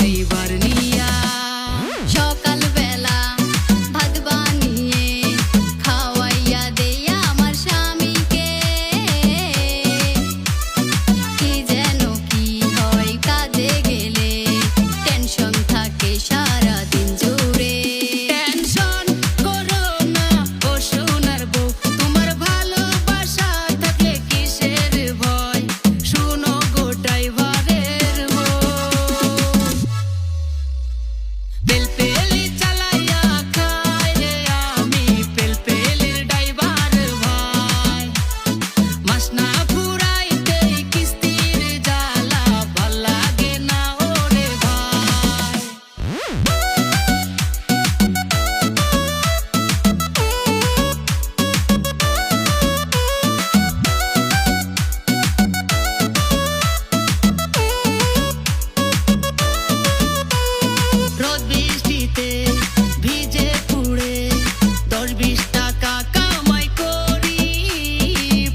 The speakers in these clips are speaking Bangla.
পরিবার নিয়া সকালবেলা ভাত বানিয়ে খাওয়াইয়া দেয়া আমার স্বামীকে কি যেন কি হয় কাজে গেলে টেনশন থাকে সারাদিন জুড়ে টেনশন করো না ও সোনার বউ তোমার ভালোবাসা থাকলে কিসের ভয় শুনো গো ড্রাইভারের বউ পেলপেলি চালাইয়া খাই রে আমি পেলপেলির ড্রাইভার ভাই মাস না ফুরাইতে কিস্তির জ্বালা ভাল লাগে না ওরে ভাই রোদ বৃষ্টিতে ভিজে পুড়ে 10-20 টাকা কামাই করি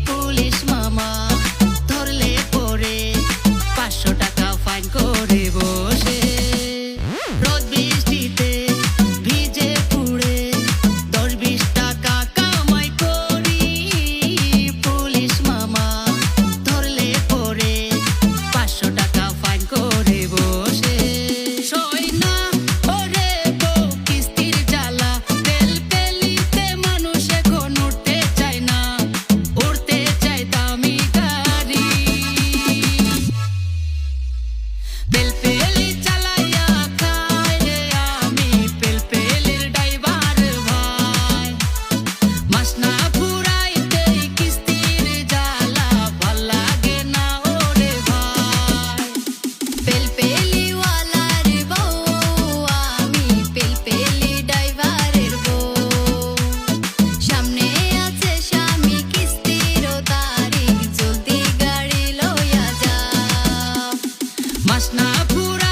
পুলিশ মামা ধরলে পরে 500 টাকা ফাইন করে বসে রোদ বৃষ্টিতে ভিজে পুড়ে 10-20 টাকা কামাই করি পুলিশ মামা ধরলে পরে 500 টাকা ফাইন করে বসে সই না ওরে বউ কিস্তির জ্বালা পেলপেলিতে মানুষ এখন উঠতে চায় না উঠতে চায় দামি গাড়ি পেলপেলি চালাইয়া খাই রে আমি পেলপেলির ড্রাইভার ভাই মাস না ফুরাইতে কিস্তির জ্বালা ভাল লাগে না ওরে ভাই পেলপেলিওয়ালার বউ আমি পেলপেলি ড্রাইভারের বউ সামনে আছে স্বামী কিস্তির তারিখ জলদি গাড়ি লইয়া যা মাস না ফুরাইতে